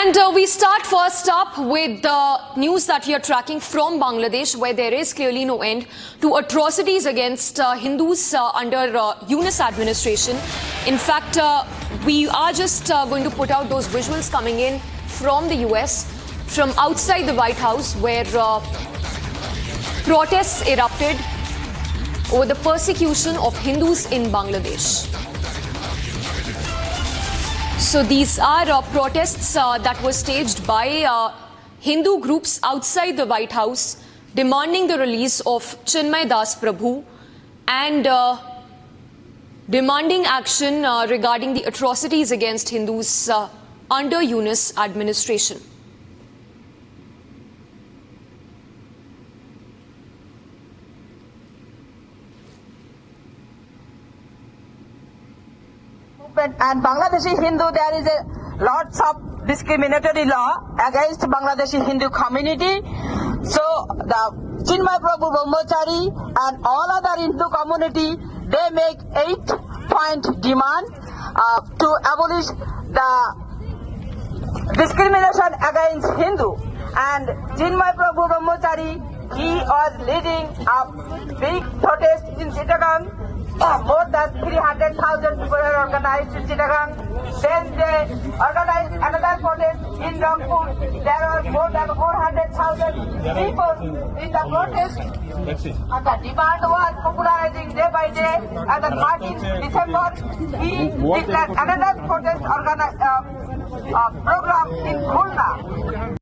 And we start first up with the news that we are tracking from Bangladesh, where there is clearly no end to atrocities against Hindus under Yunus administration. In fact, we are just going to put out those visuals coming in from the US, from outside the White House, where protests erupted over the persecution of Hindus in Bangladesh. So these are protests that were staged by Hindu groups outside the White House, demanding the release of Chinmay Das Prabhu and demanding action regarding the atrocities against Hindus under Yunus administration. And Bangladeshi Hindu, there is a lots of discriminatory law against Bangladeshi Hindu community. So the Chinmay Prabhu Brahmachari and all other Hindu community, they make 8-point demand to abolish the discrimination against Hindu. And Chinmay Prabhu Brahmachari, he was leading a big protest in Chittagong. More than 300,000 people are organized in Chittagong. Then they organized another protest in Rangpur. There are more than 400,000 people in the protest. And the demand was popularizing day by day. And the 13th December, he declared another protest program in Khulna.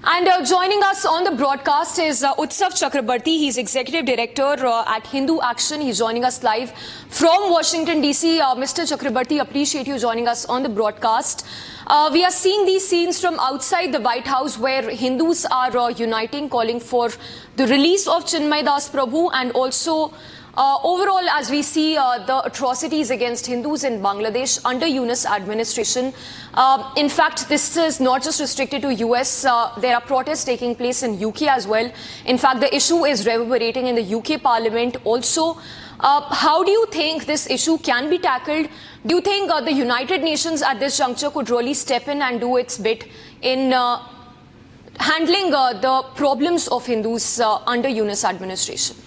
And joining us on the broadcast is Utsav Chakrabarti. He's Executive Director at Hindu Action. He's joining us live from Washington, D.C. Mr. Chakrabarti, appreciate you joining us on the broadcast. We are seeing these scenes from outside the White House where Hindus are uniting, calling for the release of Chinmay Das Prabhu and also overall, as we see the atrocities against Hindus in Bangladesh under Yunus administration. In fact, this is not just restricted to US. There are protests taking place in UK as well. In fact, the issue is reverberating in the UK Parliament also. How do you think this issue can be tackled? Do you think the United Nations at this juncture could really step in and do its bit in handling the problems of Hindus under Yunus administration?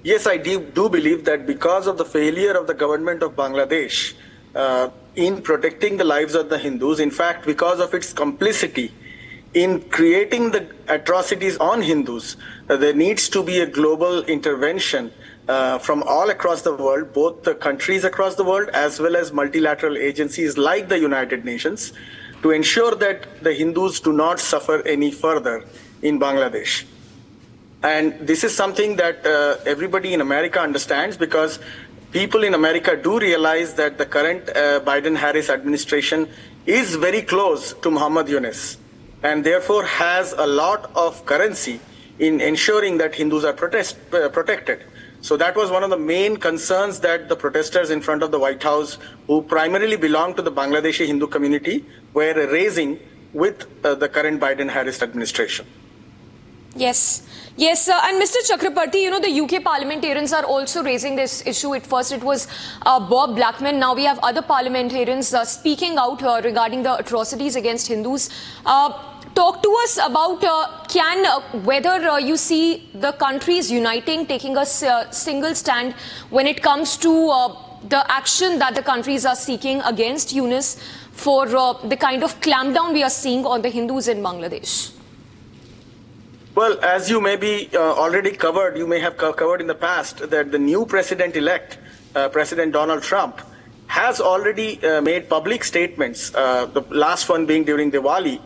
Yes, I do believe that because of the failure of the government of Bangladesh in protecting the lives of the Hindus, in fact, because of its complicity in creating the atrocities on Hindus, there needs to be a global intervention from all across the world, both the countries across the world as well as multilateral agencies like the United Nations, to ensure that the Hindus do not suffer any further in Bangladesh. And this is something that everybody in America understands, because people in America do realize that the current Biden-Harris administration is very close to Muhammad Yunus and therefore has a lot of currency in ensuring that Hindus are protected. So that was one of the main concerns that the protesters in front of the White House, who primarily belong to the Bangladeshi Hindu community, were raising with the current Biden-Harris administration. Yes. Yes, and Mr. Chakrabarti, you know, the UK parliamentarians are also raising this issue. At first, it was Bob Blackman. Now we have other parliamentarians speaking out regarding the atrocities against Hindus. Talk to us about whether you see the countries uniting, taking a single stand when it comes to the action that the countries are seeking against Yunus for the kind of clampdown we are seeing on the Hindus in Bangladesh. Well, as you may be already covered, you may have covered in the past that the new president-elect, President Donald Trump, has already made public statements, the last one being during Diwali,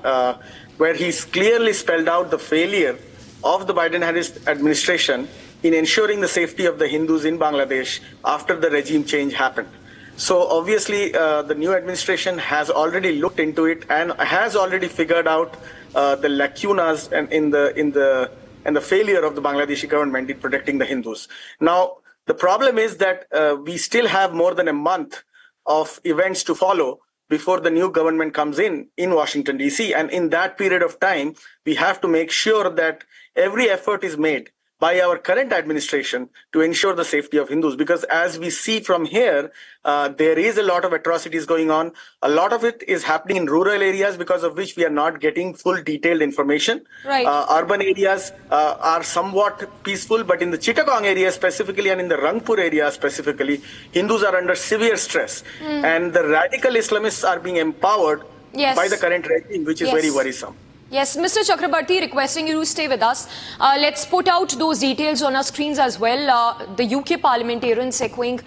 where he's clearly spelled out the failure of the Biden-Harris administration in ensuring the safety of the Hindus in Bangladesh after the regime change happened. So obviously, the new administration has already looked into it and has already figured out the lacunas and in the failure of the Bangladeshi government in protecting the Hindus. Now, the problem is that we still have more than a month of events to follow before the new government comes in Washington, D.C. And in that period of time, we have to make sure that every effort is made by our current administration to ensure the safety of Hindus. Because as we see from here, there is a lot of atrocities going on. A lot of it is happening in rural areas, because of which we are not getting full detailed information. Right. Urban areas are somewhat peaceful, but in the Chittagong area specifically and in the Rangpur area specifically, Hindus are under severe stress. And the radical Islamists are being empowered Yes. by the current regime, which is Yes. very worrisome. Yes, Mr. Chakrabarti, requesting you to stay with us. Let's put out those details on our screens as well. The UK parliamentarians echoing